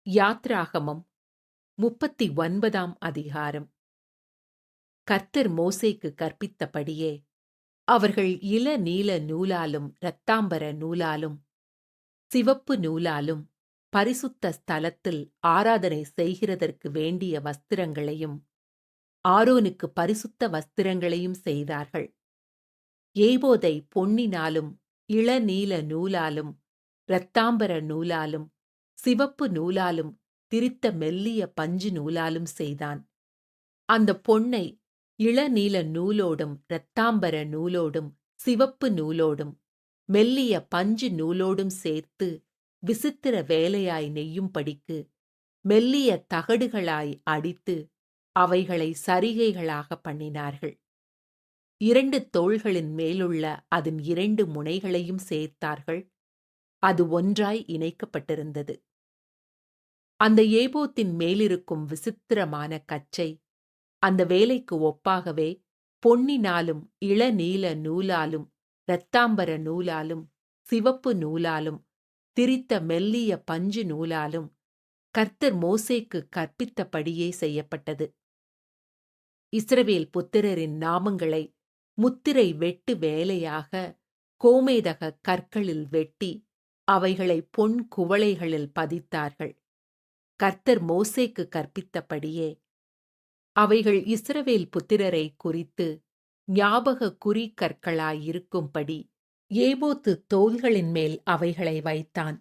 யாத்ராகமம் 39ஆம் அதிகாரம். கர்த்தர் மோசேக்கு கற்பித்தபடியே அவர்கள் இளநீல நூலாலும் இரத்தாம்பர நூலாலும் சிவப்பு நூலாலும் பரிசுத்த ஸ்தலத்தில் ஆராதனை செய்கிறதற்கு வேண்டிய வஸ்திரங்களையும் ஆரோனுக்கு பரிசுத்த வஸ்திரங்களையும் செய்தார்கள். ஏபோதை பொன்னினாலும் இளநீல நூலாலும் இரத்தாம்பர நூலாலும் சிவப்பு நூலாலும் திரித்த மெல்லிய பஞ்சு நூலாலும் செய்தான். அந்த பொன்னை இளநீல நூலோடும் இரத்தாம்பர நூலோடும் சிவப்பு நூலோடும் மெல்லிய பஞ்சு நூலோடும் சேர்த்து விசித்திர வேலையாய் நெய்யும்படிக்கு மெல்லிய தகடுகளாய் அடித்து அவைகளை சரிகைகளாக பண்ணினார்கள். 2 தோள்களின் மேலுள்ள அதன் 2 முனைகளையும் சேர்த்தார்கள். அது ஒன்றாய் இணைக்கப்பட்டிருந்தது. அந்த ஏபோத்தின் மேலிருக்கும் விசித்திரமான கச்சை அந்த வேலைக்கு ஒப்பாகவே பொன்னினாலும் இளநீல நூலாலும் இரத்தாம்பர நூலாலும் சிவப்பு நூலாலும் திரித்த மெல்லிய பஞ்சு நூலாலும் கர்த்தர் மோசேக்கு கற்பித்தபடியே செய்யப்பட்டது. இஸ்ரவேல் புத்திரரின் நாமங்களை முத்திரை வெட்டு வேலையாக கோமேதக கற்களில் வெட்டி அவைகளை பொன் குவளைகளில் பதித்தார்கள். கர்த்தர் மோசேக்கு கற்பித்தபடியே அவைகள் இஸ்ரவேல் புத்திரரை குறித்து ஞாபக குறிக்கற்களாயிருக்கும்படி ஏபோத்து தோள்களின் மேல் அவைகளை வைத்தான்.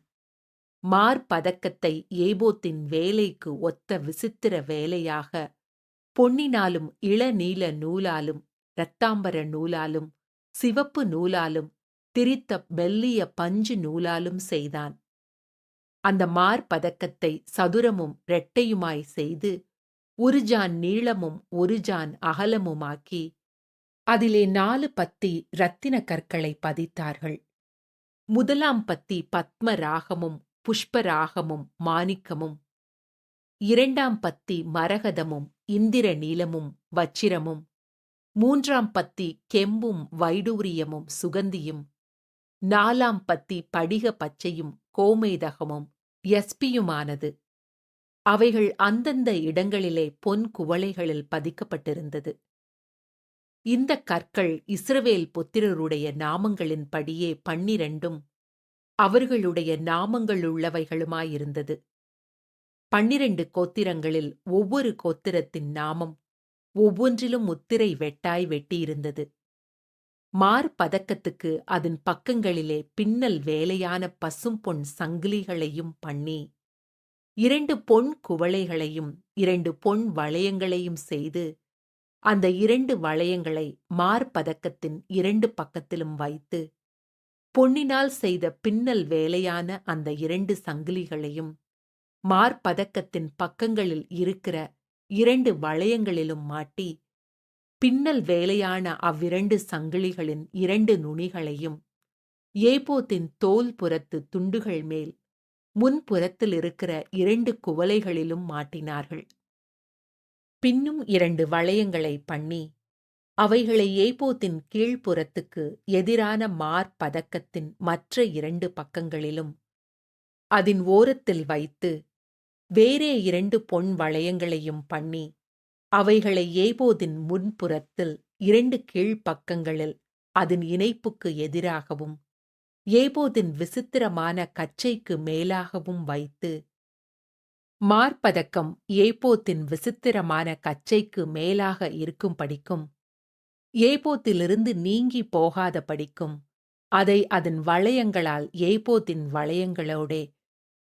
மார்பதக்கத்தை ஏபோத்தின் வேலைக்கு ஒத்த விசித்திர வேலையாக பொன்னினாலும் இளநீல நூலாலும் இரத்தாம்பர நூலாலும் சிவப்பு நூலாலும் திரித்த மெல்லிய பஞ்சு நூலாலும் செய்தான். அந்த மார்பதக்கத்தை சதுரமும் இரட்டையுமாய் செய்து ஒரு நீளமும் ஒரு அகலமுமாக்கி அதிலே 4 பத்தி இரத்தின கற்களை பதித்தார்கள். முதலாம் பத்தி பத்மராகமும் புஷ்பராகமும் மாணிக்கமும், 2ஆம் பத்தி மரகதமும் இந்திர நீலமும் வச்சிரமும், 3ஆம் பத்தி கெம்பும் வைடூரியமும் சுகந்தியும், 4ஆம் பத்தி படிக பச்சையும் கோமேதகமும் யஸ்பியுமானது. அவைகள் அந்தந்த இடங்களிலே பொன் குவளைகளில் பதிக்கப்பட்டிருந்தது. இந்த கற்கள் இஸ்ரவேல் புத்திரருடைய நாமங்களின்படியே 12ம் அவர்களுடைய நாமங்களுள்ளவைகளுமாயிருந்தது. 12 கோத்திரங்களில் ஒவ்வொரு கோத்திரத்தின் நாமம் ஒவ்வொன்றிலும் முத்திரை வெட்டாய் வெட்டியிருந்தது. மார்பதக்கத்துக்கு அதன் பக்கங்களிலே பின்னல் வேலையான பசும்பொன் சங்கிலிகளையும் பண்ணி 2 பொன் குவளைகளையும் 2 பொன் வளையங்களையும் செய்து அந்த 2 வளையங்களை மார்பதக்கத்தின் 2 பக்கத்திலும் வைத்து பொன்னினால் செய்த பின்னல் வேலையான அந்த 2 சங்கிலிகளையும் மார்பதக்கத்தின் பக்கங்களில் இருக்கிற 2 வளையங்களிலும் மாட்டி பின்னல் வேலையான அவ்விரண்டு சங்கிலிகளின் 2 நுனிகளையும் ஏபோத்தின் தோல் புறத்து துண்டுகள் மேல் முன்புறத்தில் இருக்கிற 2 குவளைகளிலும் மாட்டினார்கள். பின்னும் 2 வளையங்களை பண்ணி அவைகளை ஏபோத்தின் கீழ்ப்புறத்துக்கு எதிரான மார்பதக்கத்தின் மற்ற 2 பக்கங்களிலும் அதன் ஓரத்தில் வைத்து வேறே 2 பொன் வளையங்களையும் பண்ணி அவைகளை ஏபோதின் முன்புறத்தில் 2 கீழ்ப்பக்கங்களில் அதன் இணைப்புக்கு எதிராகவும் ஏபோதின் விசித்திரமான கச்சைக்கு மேலாகவும் வைத்து மார்பதக்கம் ஏபோத்தின் விசித்திரமான கச்சைக்கு மேலாக இருக்கும்படிக்கும் ஏபோத்திலிருந்து நீங்கி போகாதபடிக்கும் அதை அதன் வளையங்களால் ஏபோத்தின் வளையங்களோடே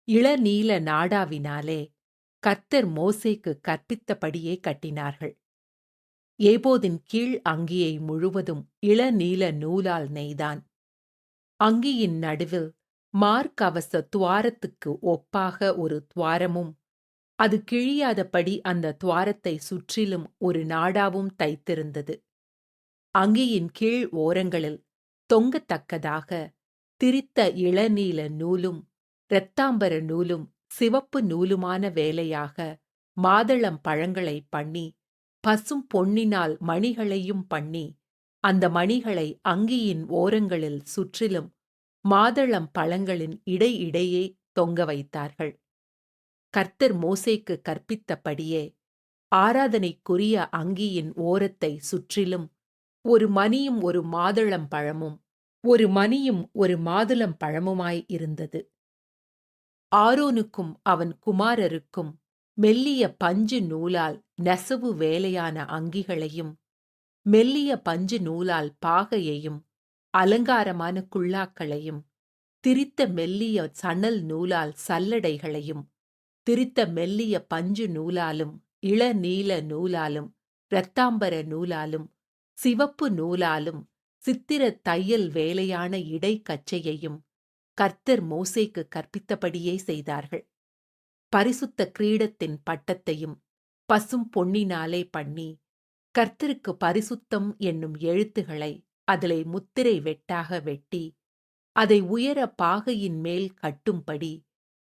இளநீல நாடாவினாலே கர்த்தர் மோசேக்கு கற்பித்தபடியே கட்டினார்கள். ஏபோதின் கீழ் அங்கியை முழுவதும் இளநீல நூலால் நெய்தான். அங்கியின் நடுவில் மார்க்கவச துவாரத்துக்கு ஒப்பாக ஒரு துவாரமும் அது கிழியாதபடி அந்த துவாரத்தை சுற்றிலும் ஒரு நாடாவும் தைத்திருந்தது. அங்கியின் கீழ் ஓரங்களில் தொங்கத்தக்கதாக திரித்த இளநீல நூலும் இரத்தாம்பர நூலும் சிவப்பு நூலுமான வேலையாக மாதளம் பழங்களை பண்ணி பசும் பொன்னினால் மணிகளையும் பண்ணி அந்த மணிகளை அங்கியின் ஓரங்களில் சுற்றிலும் மாதளம் பழங்களின் இடையிடையே தொங்க வைத்தார்கள். கர்த்தர் மோசேக்கு கற்பித்தபடியே ஆராதனைக்குரிய அங்கியின் ஓரத்தை சுற்றிலும் ஒரு மணியும் ஒரு மாதுளம் பழமும் ஒரு மணியும் ஒரு மாதுளம் பழமுமாய் இருந்தது. ஆரோனுக்கும் அவன் குமாரருக்கும் மெல்லிய பஞ்சு நூலால் நெசவு வேலையான அங்கிகளையும் மெல்லிய பஞ்சு நூலால் பாகையையும் அலங்காரமான குல்லாக்களையும் திரித்த மெல்லிய சணல் நூலால் சல்லடைகளையும் திரித்த மெல்லிய பஞ்சு நூலாலும் இளநீல நூலாலும் இரத்தாம்பர நூலாலும் சிவப்பு நூலாலும் சித்திர தையல் வேலையான இடைக்கச்சையையும் கர்த்தர் மோசேக்கு கற்பித்தபடியே செய்தார்கள். பரிசுத்த கிரீடத்தின் பட்டத்தையும் பசும் பொன்னினாலே பண்ணி கர்த்தருக்கு பரிசுத்தம் என்னும் எழுத்துகளை அதிலே முத்திரை வெட்டாக வெட்டி அதை உயர பாகையின் மேல் கட்டும்படி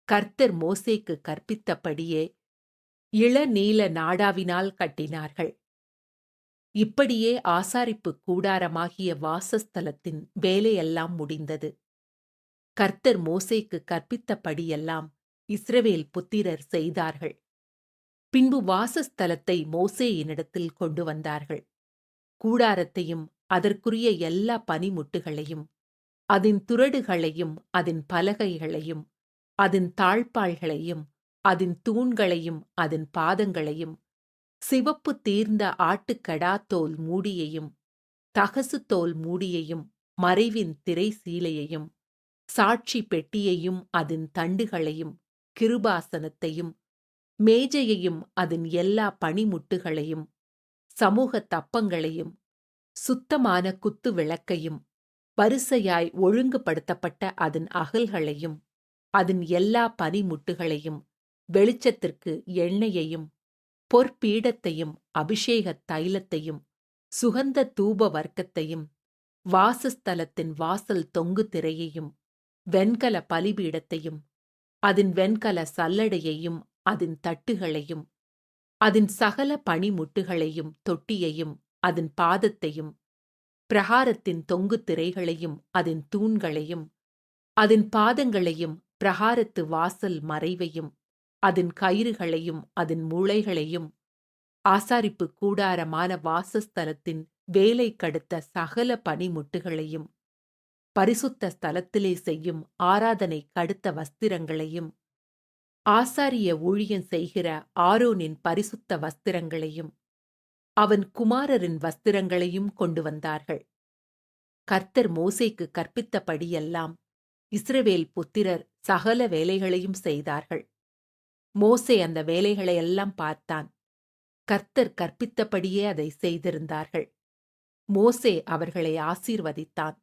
கர்த்தர் மோசேக்கு கற்பித்தபடியே இளநீல நாடாவினால் கட்டினார்கள். இப்படியே ஆசாரிப்பு கூடாரமாகிய வாசஸ்தலத்தின் வேலையெல்லாம் முடிந்தது. கர்த்தர் மோசேக்கு கற்பித்தபடியெல்லாம் இஸ்ரவேல் புத்திரர் செய்தார்கள். பின்பு வாசஸ்தலத்தை மோசேயினிடத்தில் கொண்டு வந்தார்கள். கூடாரத்தையும் அதற்குரிய எல்லா பனிமுட்டுகளையும் அதன் துறடுகளையும் அதன் பலகைகளையும் அதன் தாழ்பாள்களையும் அதன் தூண்களையும் அதன் பாதங்களையும் சிவப்பு தீர்ந்த ஆட்டுக்கடா தோல் மூடியையும் தகசு தோல் மூடியையும் மறைவின் திரை சீலையையும் சாட்சி பெட்டியையும் அதன் தண்டுகளையும் கிருபாசனத்தையும் மேஜையையும் அதன் எல்லா பணிமுட்டுகளையும் சமூக தப்பங்களையும் சுத்தமான குத்து விளக்கையும் வரிசையாய் ஒழுங்குபடுத்தப்பட்ட அதன் அகல்களையும் அதன் எல்லா பனிமுட்டுகளையும் வெளிச்சத்திற்கு எண்ணெயையும் பொற்பீடத்தையும் அபிஷேகத் தைலத்தையும் சுகந்த தூப வர்க்கத்தையும் வாசஸ்தலத்தின் வாசல் தொங்கு திரையையும் வெண்கல பலிபீடத்தையும் அதன் வெண்கல சல்லடையையும் அதன் தட்டுகளையும் அதன் சகல பணிமுட்டுகளையும் தொட்டியையும் அதன் பாதத்தையும் பிரகாரத்தின் தொங்கு திரைகளையும் அதன் தூண்களையும் அதன் பாதங்களையும் பிரகாரத்து வாசல் மறைவையும் அதன் கயிறுகளையும் அதன் மூளைகளையும் ஆசாரிப்பு கூடாரமான வாசஸ்தலத்தின் வேலை கடுத்த சகல பனிமுட்டுகளையும் பரிசுத்த ஸ்தலத்திலே செய்யும் ஆராதனை கடுத்த வஸ்திரங்களையும் ஆசாரிய ஊழியம் செய்கிற ஆரோனின் பரிசுத்த வஸ்திரங்களையும் அவன் குமாரரின் வஸ்திரங்களையும் கொண்டு வந்தார்கள். கர்த்தர் மோசேக்கு கற்பித்தபடியெல்லாம் இஸ்ரவேல் புத்திரர் சகல வேலைகளையும் செய்தார்கள். மோசே அந்த வேலைகளையெல்லாம் பார்த்தான். கர்த்தர் கற்பித்தபடியே அதை செய்திருந்தார்கள். மோசே அவர்களை ஆசீர்வதித்தான்.